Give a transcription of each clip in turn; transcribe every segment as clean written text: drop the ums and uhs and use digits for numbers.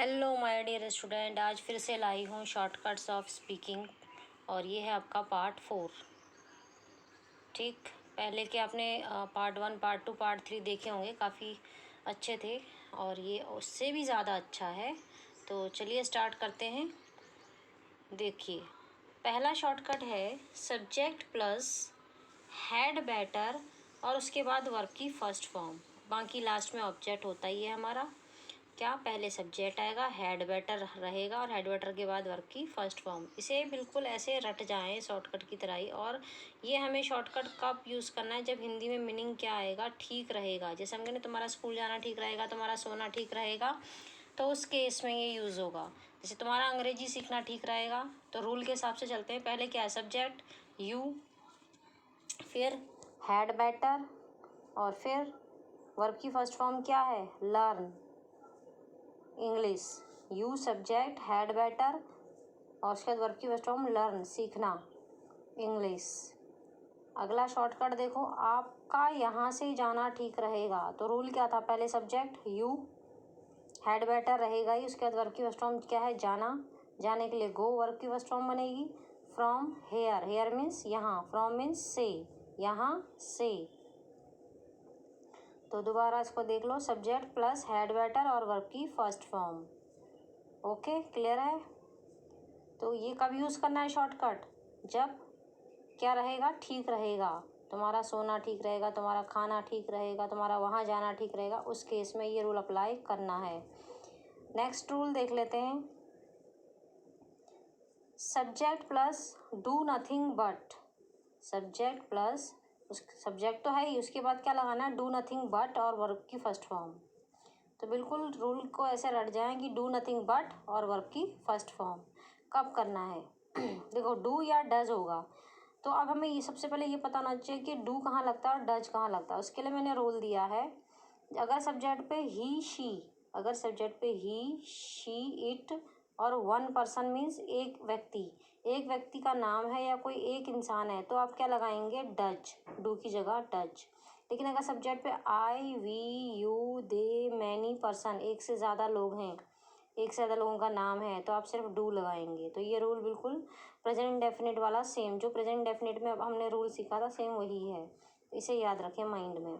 Hello my dear student, आज फिर से लाई हूँ शॉर्टकट्स ऑफ स्पीकिंग और ये है आपका पार्ट 4। ठीक, पहले के आपने पार्ट 1, पार्ट 2, पार्ट 3 देखे होंगे, काफ़ी अच्छे थे और ये उससे भी ज़्यादा अच्छा है। तो चलिए स्टार्ट करते हैं। देखिए, पहला शॉर्टकट है सब्जेक्ट प्लस हैड बेटर और उसके बाद वर्ब की फर्स्ट फॉर्म, बाकी लास्ट में ऑब्जेक्ट होता ही है हमारा। क्या, पहले सब्जेक्ट आएगा, हैड बेटर रहेगा और हैड बेटर के बाद वर्ब की फर्स्ट फॉर्म। इसे बिल्कुल ऐसे रट जाएं शॉर्टकट की तरह ही। और ये हमें शॉर्टकट कब यूज़ करना है, जब हिंदी में मीनिंग क्या आएगा, ठीक रहेगा। जैसे हम कहते हैं तुम्हारा स्कूल जाना ठीक रहेगा, तुम्हारा सोना ठीक रहेगा, तो उस केस में ये यूज़ होगा। जैसे तुम्हारा अंग्रेजी सीखना ठीक रहेगा, तो रूल के हिसाब से चलते हैं। पहले क्या है, सब्जेक्ट यू, फिर हैड बेटर और फिर वर्ब की फर्स्ट फॉर्म क्या है, learn English. You subject, had better और उसके बाद वर्ब की फर्स्ट फॉर्म लर्न, सीखना इंग्लिश। अगला शॉर्टकट देखो, आपका यहाँ से जाना ठीक रहेगा, तो रूल क्या था, पहले सब्जेक्ट यू, हैड बेटर रहेगा ही, उसके बाद वर्ब की फर्स्ट फॉर्म क्या है, जाना, जाने के लिए गो, वर्ब की फर्स्ट फॉर्म बनेगी फ्रॉम हेयर, हेयर मीन्स यहाँ, फ्रॉम मीन्स से, यहाँ से। तो दोबारा इसको देख लो, सब्जेक्ट प्लस हैड बेटर और वर्ब की फर्स्ट फॉर्म। ओके, क्लियर है। तो ये कब यूज़ करना है शॉर्टकट, जब क्या रहेगा, ठीक रहेगा, तुम्हारा सोना ठीक रहेगा, तुम्हारा खाना ठीक रहेगा, तुम्हारा वहाँ जाना ठीक रहेगा, उस केस में ये रूल अप्लाई करना है। नेक्स्ट रूल देख लेते हैं, subject plus do nothing but. Subject plus, उस सब्जेक्ट तो है ही, उसके बाद क्या लगाना है, डू नथिंग बट और वर्ब की फर्स्ट फॉर्म। तो बिल्कुल रूल को ऐसे रट जाएं कि डू नथिंग बट और वर्ब की फर्स्ट फॉर्म। कब करना है देखो, डू या डज होगा, तो अब हमें ये सबसे पहले ये पता होना चाहिए कि डू कहाँ लगता है और डज कहाँ लगता है। उसके लिए मैंने रूल दिया है, अगर सब्जेक्ट पे ही शी, अगर सब्जेक्ट पे ही शी इट और वन पर्सन मीन्स एक व्यक्ति, एक व्यक्ति का नाम है या कोई एक इंसान है, तो आप क्या लगाएंगे, डज, डू की जगह डज। लेकिन अगर सब्जेक्ट पे I, we, you, they, many person, एक से ज़्यादा लोग हैं, एक से ज़्यादा लोगों का नाम है, तो आप सिर्फ डू लगाएंगे। तो ये रूल बिल्कुल प्रेजेंट डेफिनेट वाला सेम, जो प्रेजेंट डेफिनेट में अब हमने रूल सीखा था सेम वही है, इसे याद रखें माइंड में।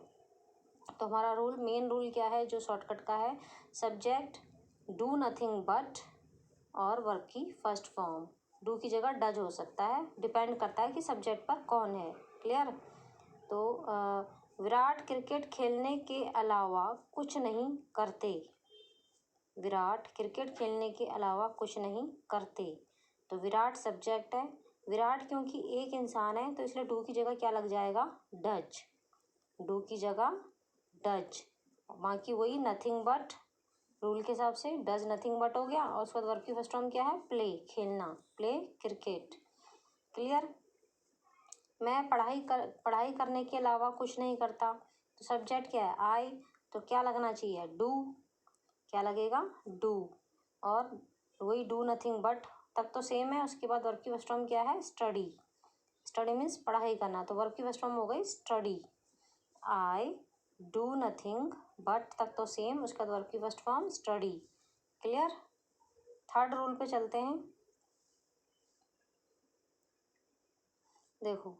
तो हमारा रूल, मेन रूल क्या है जो शॉर्टकट का है, सब्जेक्ट डू नथिंग बट और वर्ब की फर्स्ट फॉर्म। डू की जगह डज हो सकता है, डिपेंड करता है कि सब्जेक्ट पर कौन है। क्लियर। तो विराट क्रिकेट खेलने के अलावा कुछ नहीं करते, विराट क्रिकेट खेलने के अलावा कुछ नहीं करते। तो विराट सब्जेक्ट है, विराट क्योंकि एक इंसान है तो इसलिए डू की जगह क्या लग जाएगा, डज, डू की जगह डज। बाकी वही नथिंग बट, रूल के हिसाब से डज नथिंग बट हो गया और उसके बाद वर्ब की फर्स्ट फॉर्म क्या है, प्ले, खेलना, प्ले क्रिकेट। क्लियर। मैं पढ़ाई करने के अलावा कुछ नहीं करता, तो सब्जेक्ट क्या है, आई, तो क्या लगना चाहिए, डू, क्या लगेगा, डू। और वही डू नथिंग बट तक तो सेम है, उसके बाद वर्ब की फर्स्ट फॉर्म क्या है, स्टडी, स्टडी मीन्स पढ़ाई करना, तो वर्ब की फर्स्ट फॉर्म हो गई study. I do nothing but तक तो सेम, उसके बाद वर्ब की first form study. Clear. Third rule पे चलते हैं। देखो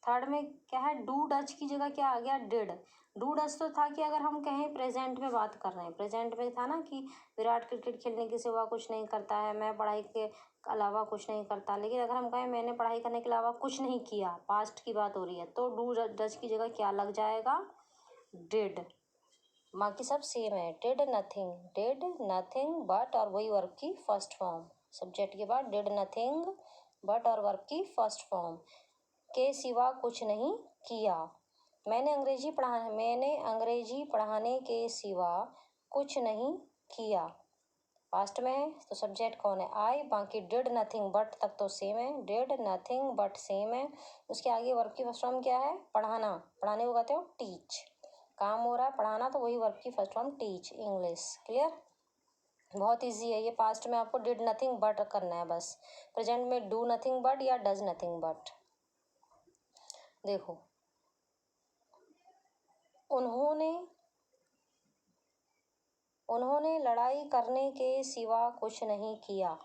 थर्ड में क्या है, डू डज की जगह क्या आ गया, डिड। डू डज तो था कि अगर हम कहें प्रेजेंट में बात कर रहे हैं, प्रेजेंट में था ना कि विराट क्रिकेट खेलने के सिवा कुछ नहीं करता है, मैं पढ़ाई के अलावा कुछ नहीं करता। लेकिन अगर हम कहें मैंने पढ़ाई करने के अलावा कुछ नहीं किया, पास्ट की बात हो रही है, तो डू डज की जगह क्या लग जाएगा, डिड। बाकी सब सेम है, डिड नथिंग बट और वही वर्ब की फर्स्ट फॉर्म, सब्जेक्ट के बाद डिड नथिंग बट और वर्ब की फर्स्ट फॉर्म, के सिवा कुछ नहीं किया। मैंने अंग्रेजी पढ़ाने के सिवा कुछ नहीं किया, पास्ट में है तो सब्जेक्ट कौन है, आई, बाकी डिड नथिंग बट तक तो सेम है, डिड नथिंग बट सेम है। उसके आगे वर्ब की फर्स्ट फॉर्म क्या है, पढ़ाना, पढ़ाने को कहते हो टीच, काम हो रहा है पढ़ाना, तो वही वर्ब की first form teach, English. Clear. बहुत इजी है ये, पास्ट में आपको डिड नथिंग बट करना है बस, प्रेजेंट में डू नथिंग बट या डज नथिंग बट। देखो, उन्होंने उन्होंने लड़ाई करने के सिवा कुछ नहीं किया।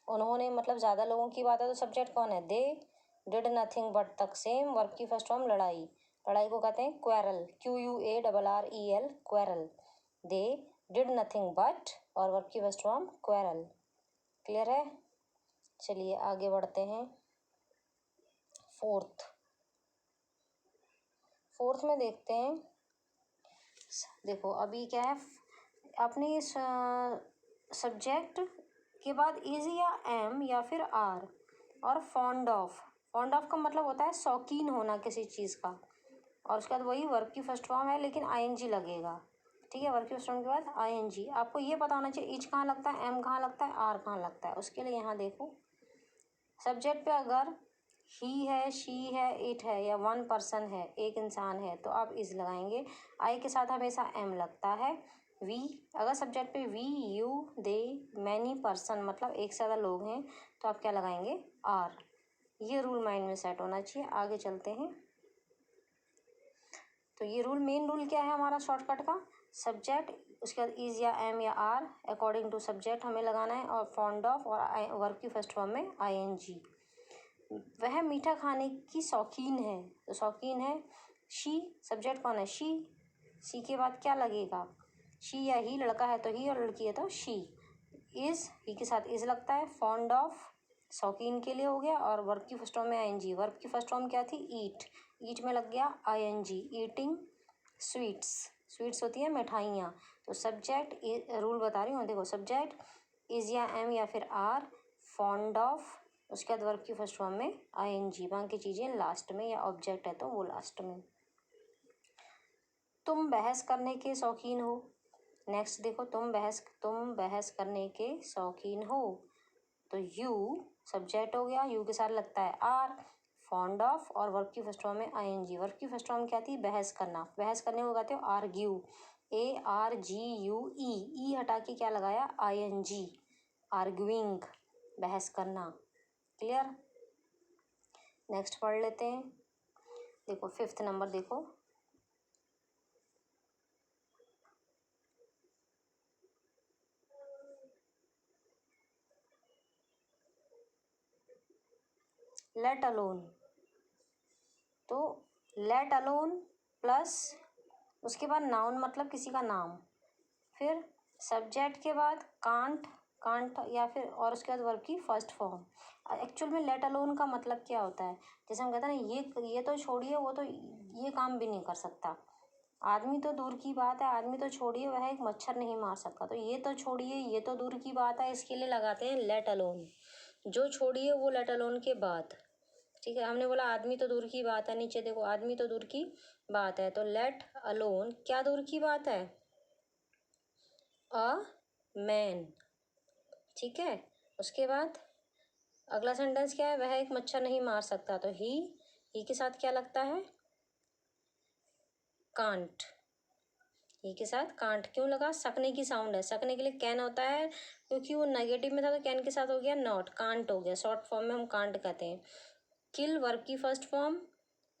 उन्होंने मतलब ज़्यादा लोगों की बात है तो सब्जेक्ट कौन है? दे डिड नथिंग बट तक सेम वर्ब की फर्स्ट फॉर्म लड़ाई। लड़ाई को कहते हैं quarrel, QUARREL quarrel. They did nothing but और वर्ब की फर्स्ट फॉर्म क्वेरल। क्लियर है? चलिए आगे बढ़ते हैं। फोर्थ में देखते हैं। देखो अभी क्या है, अपनी सब्जेक्ट के बाद इज या एम या फिर आर और फॉन्ड ऑफ। फॉन्ड ऑफ का मतलब होता है शौकीन होना किसी चीज़ का, और उसके बाद वही वर्ब की फर्स्ट फॉर्म है लेकिन ING लगेगा। ठीक है, वर्ब की फर्स्ट फॉर्म के बाद ING। आपको ये पता होना चाहिए इज कहाँ लगता है, एम कहाँ लगता है, आर कहाँ लगता है। उसके लिए यहाँ देखो सब्जेक्ट पे अगर ही है, शी है, इट है या वन पर्सन है, एक इंसान है, तो आप इज लगाएंगे। आई के साथ हमेशा एम लगता है। वी, अगर सब्जेक्ट पे we, you, they, many person मतलब एक से ज़्यादा लोग हैं, तो आप क्या लगाएंगे? आर। ये रूल माइंड में सेट होना चाहिए। आगे चलते हैं। तो ये रूल, मेन रूल क्या है हमारा शॉर्टकट का? सब्जेक्ट, उसके बाद इज या एम या आर अकॉर्डिंग टू सब्जेक्ट हमें लगाना है, और फॉन्ड ऑफ और वर्ब की फर्स्ट फॉर्म में ING। वह मीठा खाने की शौकीन है, तो शौकीन है शी। सब्जेक्ट कौन है? शी के बाद क्या लगेगा? शी या ही, लड़का है तो ही और लड़की है तो शी। इज, ही के साथ इज लगता है। फॉन्ड ऑफ शौकीन के लिए हो गया, और वर्ब की फर्स्ट फॉर्म में ING। वर्ब की फर्स्ट फॉर्म क्या थी? ईट। ईट में लग गया ING। ईटिंग स्वीट्स, स्वीट्स होती है मिठाइयाँ। तो सब्जेक्ट, रूल बता रही हूँ देखो, सब्जेक्ट इज या एम या फिर आर, फॉन्ड ऑफ, उसके बाद वर्ब की फर्स्ट फॉर्म में ING, बाकी चीज़ें लास्ट में, या ऑब्जेक्ट है तो वो लास्ट में। तुम बहस करने के शौकीन हो। नेक्स्ट देखो, तुम बहस करने के शौकीन हो, तो यू सब्जेक्ट हो गया, यू के साथ लगता है आर, फॉन्ड ऑफ और वर्ब की फर्स्ट फॉर्म में ING। वर्ब की फर्स्ट फॉर्म क्या थी? बहस करना। बहस करने को कहते हो आर्ग्यू, ARGUE। ई हटा के क्या लगाया? ING, आर्ग्यूइंग, बहस करना। क्लियर? नेक्स्ट पढ़ लेते हैं। देखो 5th नंबर देखो, लेट अलोन। तो लेट अलोन प्लस उसके बाद नाउन मतलब किसी का नाम, फिर सब्जेक्ट के बाद कांट, या फिर और उसके बाद वर्ब की फर्स्ट फॉर्म। एक्चुअल में लेट अलोन का मतलब क्या होता है? जैसे हम कहते हैं ना, ये तो छोड़िए, वो तो ये काम भी नहीं कर सकता। आदमी तो दूर की बात है, आदमी तो छोड़िए, वह एक मच्छर नहीं मार सकता। तो ये तो छोड़िए, ये तो दूर की बात है, इसके लिए लगाते हैं लेट अलोन। जो छोड़िए वो लेट अलोन के बाद। ठीक है, हमने बोला आदमी तो दूर की बात है, नीचे देखो आदमी तो दूर की बात है, तो लेट अलोन क्या दूर की बात है? A man. ठीक है, उसके बाद अगला सेंटेंस क्या है? वह एक मच्छर नहीं मार सकता, तो ही के साथ क्या लगता है? कांट। ही के साथ कांट क्यों लगा? सकने की साउंड है, सकने के लिए कैन होता है, क्योंकि वो नेगेटिव में था तो कैन के साथ हो गया नॉट, कांट हो गया। शॉर्ट फॉर्म में हम कांट कहते हैं। किल वर्ब की फर्स्ट फॉर्म,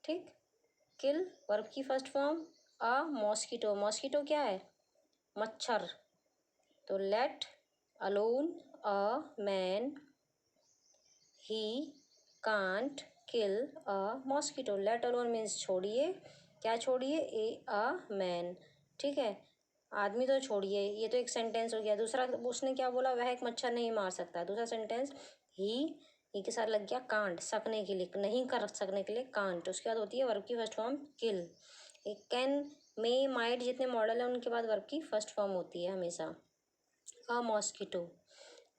ठीक, किल वर्ब की फर्स्ट फॉर्म। मॉस्किटो, मॉस्किटो क्या है? मच्छर। तो let alone a man, he can't kill a mosquito. Let alone means छोड़िए, क्या छोड़िए? A man. ठीक है, आदमी तो छोड़िए, ये तो एक सेंटेंस हो गया। दूसरा उसने क्या बोला? वह एक मच्छर नहीं मार सकता। दूसरा सेंटेंस ही के साथ लग गया कांट, सकने के लिए, नहीं कर सकने के लिए कांट। उसके बाद होती है वर्ब की first form kill. Can, may, might जितने मॉडल है उनके बाद वर्ब की फर्स्ट फॉर्म होती है हमेशा। A mosquito.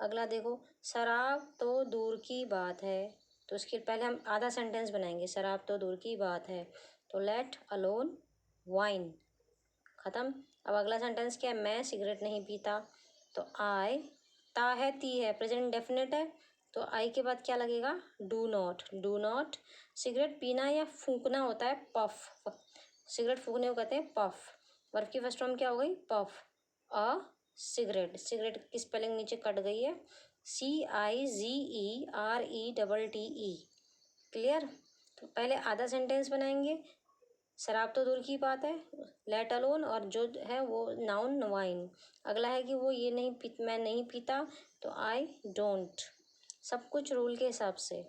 अगला देखो, शराब तो दूर की बात है, तो उसके पहले हम आधा सेंटेंस बनाएंगे। शराब तो दूर की बात है, तो लेट अलोन वाइन। ख़त्म। अब अगला सेंटेंस क्या है? मैं सिगरेट नहीं पीता, तो आई, ता है, ती है, प्रेजेंट डेफिनेट है, तो आई के बाद क्या लगेगा? Do not. Do not. Cigarette पीना या फूंकना होता है पफ, सिगरेट फूकने को कहते हैं पफ। वर्ब की फर्स्ट फॉर्म क्या हो गई? पफ। अ सिगरेट, सिगरेट की स्पेलिंग नीचे कट गई है, CIGERETTE। क्लियर? तो पहले आधा सेंटेंस बनाएंगे, शराब तो दूर की बात है, लेट अलोन, और जो है वो नाउन वाइन। अगला है कि वो ये नहीं पी, मैं नहीं पीता, तो आई डोंट। सब कुछ रूल के हिसाब से।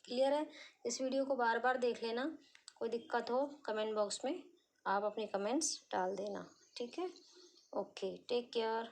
क्लियर है? इस वीडियो को बार बार देख लेना। कोई दिक्कत हो कमेंट बॉक्स में आप अपने कमेंट्स डाल देना। ठीक है? Okay, take care.